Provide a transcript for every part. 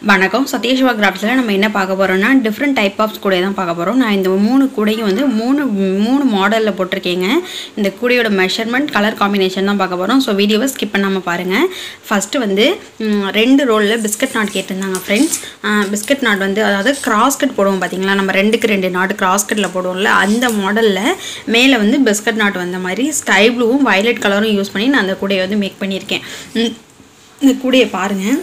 வணக்கம் சத்யசிவா கிராஃப்ட்ஸில் நம்ம என்ன பார்க்க போகிறோம்னா டிஃப்ரெண்ட் டைப் ஆஃப் கூடை தான் பார்க்க போகிறோம். நான் இந்த மூணு கூடையும் வந்து மூணு மாடலில் போட்டிருக்கேங்க. இந்த கூடையோட மெஷர்மெண்ட் கலர் காம்பினேஷன் தான் பார்க்க போகிறோம். ஸோ வீடியோவை ஸ்கிப் பண்ணாமல் பாருங்கள். ஃபஸ்ட்டு வந்து 2 ரோலில் பிஸ்கட் நாட் கேட்டிருந்தாங்க ஃப்ரெண்ட்ஸ். பிஸ்கட் நாட் வந்து அதாவது கிராஸ்கட் போடுவோம் பார்த்தீங்களா, நம்ம 2க்கு 2 நாட் கிராஸ்கட்டில் போடுவோம்ல, அந்த மாடலில் மேலே வந்து பிஸ்கட் நாட் வந்த மாதிரி ஸ்கை ப்ளூவும் வயலட் கலரும் யூஸ் பண்ணி நான் அந்த கூடையை வந்து மேக் பண்ணியிருக்கேன். இந்த கூடையை பாருங்கள்.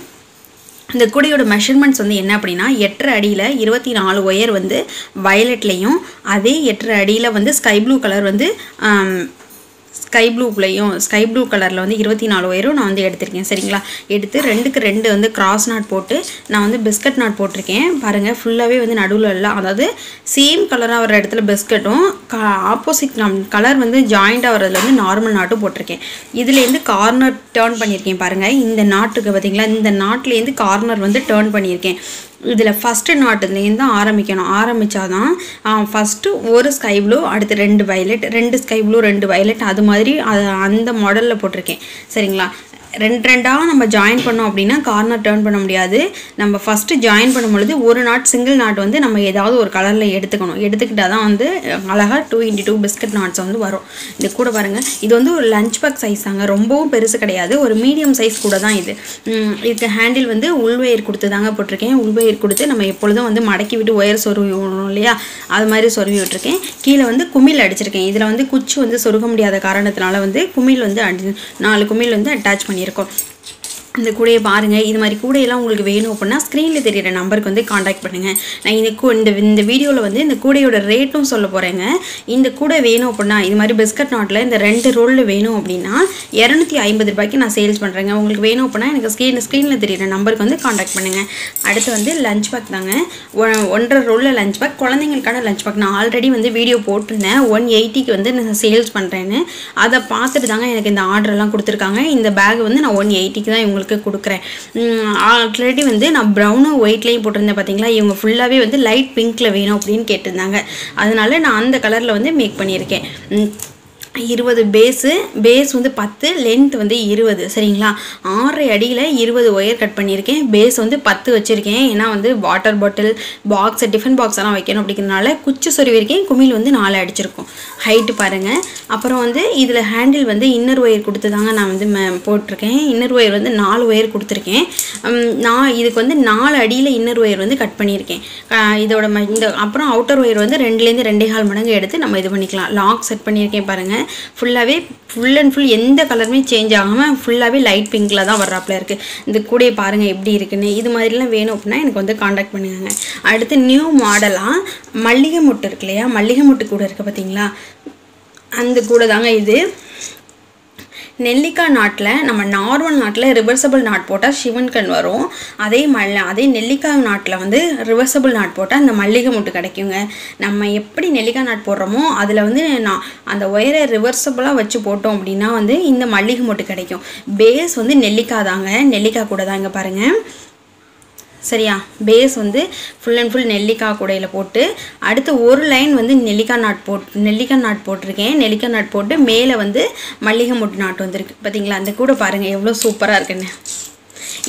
இந்த கூடையோட மெஷர்மெண்ட்ஸ் வந்து என்ன அப்படின்னா 8.5 அடியில் 24 ஒயர் வந்து வயலட்லேயும், அதே 8.5 அடியில் வந்து ஸ்கை ப்ளூ கலர் வந்து ஸ்கை ப்ளூ கலரில் வந்து 24 ஒயரும் நான் வந்து எடுத்திருக்கேன். சரிங்களா, எடுத்து 2க்கு 2 வந்து கிராஸ் நாட் போட்டு நான் வந்து பிஸ்கட் நாட் போட்டிருக்கேன். பாருங்கள், ஃபுல்லாகவே வந்து நடுவில் எல்லாம் அதாவது சேம் கலராக வர இடத்துல பிஸ்கட்டும் ஆப்போசிட் கலர் வந்து ஜாயிண்ட் ஆகிறதுல வந்து நார்மல் நாட்டும் போட்டிருக்கேன். இதுலேருந்து கார்னர் டேர்ன் பண்ணியிருக்கேன். பாருங்கள், இந்த நாட்டுக்கு பார்த்தீங்களா, இந்த நாட்லேருந்து கார்னர் வந்து டேர்ன் பண்ணியிருக்கேன். இதில் ஃபஸ்ட்டு நாட்டுலேருந்து தான் ஆரம்பிக்கணும். ஆரம்பித்தாதான் ஃபஸ்ட்டு ஒரு ஸ்கை ப்ளூ, அடுத்து 2 வயலட், 2 ஸ்கை ப்ளூ 2 வயலட், அது மாதிரி அந்த மாடலில் போட்டிருக்கேன். சரிங்களா, 2 நம்ம ஜாயின் பண்ணோம் அப்படின்னா கார்னர் டேர்ன் பண்ண முடியாது. நம்ம ஃபஸ்ட்டு ஜாயின் பண்ணும் பொழுது ஒரு நாட் சிங்கிள் நாட் வந்து நம்ம ஏதாவது ஒரு கலரில் எடுத்துக்கணும். எடுத்துக்கிட்டால் தான் வந்து அழகாக 2x2 பிஸ்கட் நாட்ஸ் வந்து வரும். இது கூட பாருங்கள், இது வந்து ஒரு லஞ்ச் பேக் சைஸ் தாங்க, ரொம்பவும் பெருசு கிடையாது, ஒரு மீடியம் சைஸ் கூட தான் இது. இதுக்கு ஹேண்டில் வந்து உள்வயர் கொடுத்து தாங்க போட்டிருக்கேன். உள்வயர் கொடுத்து நம்ம எப்பொழுதும் வந்து மடக்கி விட்டு ஒயர் சொருவி விடணும் இல்லையா, அது மாதிரி சொருவி விட்டுருக்கேன். கீழே வந்து குமிழ் அடிச்சிருக்கேன். இதில் வந்து குச்சி வந்து சொருக முடியாத காரணத்தினால வந்து குமிழ் வந்து 4 குமிழ் வந்து அட்டாச் பண்ணியிருக்கோம். இந்த கூடையை பாருங்கள். இது மாதிரி கூடையெல்லாம் உங்களுக்கு வேணும் அப்படின்னா ஸ்க்ரீனில் தெரியிற நம்பருக்கு வந்து காண்டாக்ட் பண்ணுங்கள். நான் இந்த வீடியோவில் வந்து இந்த கூடையோட ரேட்டும் சொல்ல போகிறேங்க. இந்த கூடை வேணும் அப்படின்னா இது மாதிரி பிஸ்கட் நாட்டில் இந்த 2 ரோலில் வேணும் அப்படின்னா 250 ரூபாய்க்கு நான் சேல்ஸ் பண்ணுறேங்க. உங்களுக்கு வேணும் அப்படின்னா எனக்கு ஸ்க்ரீனில் தெரியிற நம்பருக்கு வந்து காண்டாக்ட் பண்ணுங்கள். அடுத்து வந்து லஞ்ச் பேக் தாங்க, 1.5 ரோலில் லஞ்ச் பேக், குழந்தைங்களுக்கான லஞ்ச் பேக். நான் ஆல்ரெடி வந்து வீடியோ போட்டிருந்தேன் 180க்கு வந்து நான் சேல்ஸ் பண்ணுறேன்னு. அதை பார்த்துட்டு தாங்க எனக்கு இந்த ஆர்டரெல்லாம் கொடுத்துருக்காங்க. இந்த பேக் வந்து நான் 180க்கு தான் இவங்களுக்கு கொடுக்குறேன். ஆல்ரெடி வந்து நான் ப்ரௌனும் ஒயிட்லேயும் போட்டிருந்தேன் பார்த்தீங்களா, இவங்க ஃபுல்லாகவே வந்து லைட் பிங்க்கில் வேணும் அப்படின்னு கேட்டிருந்தாங்க. அதனால நான் அந்த கலரில் வந்து மேக் பண்ணியிருக்கேன். 20 பேஸ் வந்து 10, லென்த் வந்து 20. சரிங்களா, 6.5 அடியில் 20 ஒயர் கட் பண்ணியிருக்கேன். பேஸ் வந்து 10 வச்சுருக்கேன். ஏன்னா வந்து water bottle box tiffin box எல்லாம் வைக்கணும் அப்படிங்கிறதுனால குச்சி சொருவிருக்கேன். குமிழ் வந்து 4 அடிச்சிருக்கோம். ஹைட்டு பாருங்கள். அப்புறம் வந்து இதில் ஹேண்டில் வந்து இன்னர் ஒயர் கொடுத்து தாங்க நான் வந்து போட்டிருக்கேன். இன்னர் ஒயர் வந்து 4 ஒயர் கொடுத்துருக்கேன். நான் இதுக்கு வந்து 4 அடியில் இன்னர் ஒயர் வந்து கட் பண்ணியிருக்கேன். இதோட அப்புறம் அவுட்டர் ஒயர் வந்து 2லேருந்து 2.25 மடங்கு எடுத்து நம்ம இது பண்ணிக்கலாம். லாக் செட் பண்ணியிருக்கேன் பாருங்கள். ஃபுல்லாகவே ஃபுல் அண்ட் ஃபுல் எந்த கலருமே சேஞ்ச் ஆகாமல் ஃபுல்லாகவே லைட் பிங்க்கில் தான் வர்றாப்பில் இருக்குது. இந்த கூடையை பாருங்கள் எப்படி இருக்குன்னு. இது மாதிரிலாம் வேணும் அப்படின்னா எனக்கு வந்து காண்டாக்ட் பண்ணுங்க. அடுத்து நியூ மாடலாக மல்லிகை மொட்டு இருக்கு இல்லையா, மல்லிகை மொட்டு கூட இருக்குது பார்த்தீங்களா, அந்த கூடை தாங்க இது. நெல்லிக்காய் நாட்டில் நம்ம நார்மல் நாட்டில் ரிவர்சபிள் நாட் போட்டால் சிவன் கண் வரும். அதே நெல்லிக்காய் நாட்டில் வந்து ரிவர்சபிள் நாட் போட்டால் அந்த மல்லிகை மொட்டு கிடைக்குங்க. நம்ம எப்படி நெல்லிக்காய் நாட் போடுறோமோ அதில் வந்து அந்த ஒயரை ரிவர்சபிளாக வச்சு போட்டோம் அப்படின்னா வந்து இந்த மல்லிகை மொட்டு கிடைக்கும். பேஸ் வந்து நெல்லிக்காய் தாங்க, நெல்லிக்காய் கூட தாங்க பாருங்கள். சரியா, பேஸ் வந்து ஃபுல் அண்ட் ஃபுல் நெல்லிக்காய் கூடையில் போட்டு அடுத்து ஒரு லைன் வந்து நெல்லிக்காய் நாட் போட்டிருக்கேன். நெல்லிக்காய் நாட் போட்டு மேலே வந்து மல்லிகை மொட்டு நாட் வந்துருக்கு பார்த்தீங்களா. அந்த கூடை பாருங்கள் எவ்வளோ சூப்பராக இருக்குன்னு.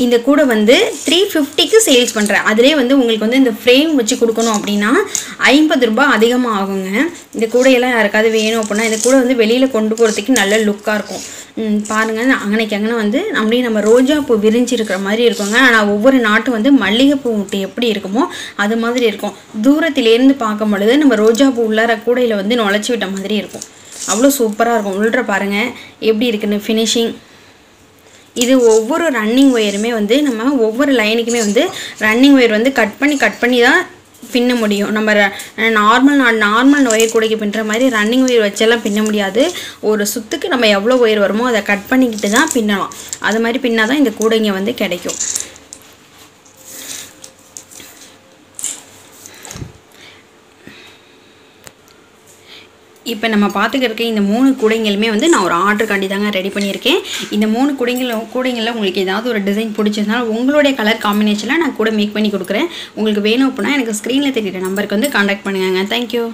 இந்த கூடை வந்து 350க்கு சேல்ஸ் பண்ணுறேன். அதிலே வந்து உங்களுக்கு வந்து இந்த ஃப்ரேம் வச்சு கொடுக்கணும் அப்படின்னா 50 ரூபாய் அதிகமாக ஆகுங்க. இந்த கூடையெல்லாம் யாருக்காவது வேணும் அப்படின்னா இந்த கூடை வந்து வெளியில் கொண்டு போகிறதுக்கு நல்ல லுக்காக இருக்கும். பாருங்கள், அங்கனைக்கு வந்து அப்படியே நம்ம ரோஜா பூ விரிஞ்சு இருக்கிற மாதிரி இருக்குங்க. ஆனால் ஒவ்வொரு நாட்டும் வந்து மல்லிகைப்பூ முட்டை எப்படி இருக்குமோ அது மாதிரி இருக்கும். தூரத்திலேருந்து பார்க்கும் பொழுது நம்ம ரோஜா பூ உள்ளார கூடையில் வந்து நுழைச்சி விட்ட மாதிரி இருக்கும். அவ்வளோ சூப்பராக இருக்கும். உள்ள பாருங்கள் எப்படி இருக்குன்னு ஃபினிஷிங். இது ஒவ்வொரு ரன்னிங் ஒயருமே வந்து நம்ம ஒவ்வொரு லைனுக்குமே வந்து ரன்னிங் ஒயர் வந்து கட் பண்ணி தான் பின்ன முடியும். நம்ம நார்மல் ஒயர் கூடைக்கு பின்னுற மாதிரி ரன்னிங் ஒயர் வச்செல்லாம் பின்ன முடியாது. ஒரு சுத்துக்கு நம்ம எவ்வளோ ஒயர் வருமோ அதை கட் பண்ணிக்கிட்டு தான் பின்னலாம். அது மாதிரி பின்னாதான் இந்த கூடைங்க வந்து கிடைக்கும். இப்போ நம்ம பார்த்துக்கிறதுக்கு இந்த 3 கூடைங்களுமே வந்து நான் ஒரு ஆர்டருக்காண்டி தாங்க ரெடி பண்ணியிருக்கேன். இந்த 3 கூடைங்களில் உங்களுக்கு ஏதாவது ஒரு டிசைன் பிடிச்சிருந்தாலும் உங்களுடைய கலர் காம்பினேஷனில் நான் கூட மேக் பண்ணி கொடுக்குறேன். உங்களுக்கு வேணும் அப்படின்னா எனக்கு ஸ்க்ரீனில் தெரியுற நம்பருக்கு வந்து காண்டாக்ட் பண்ணுங்க. தேங்க்யூ.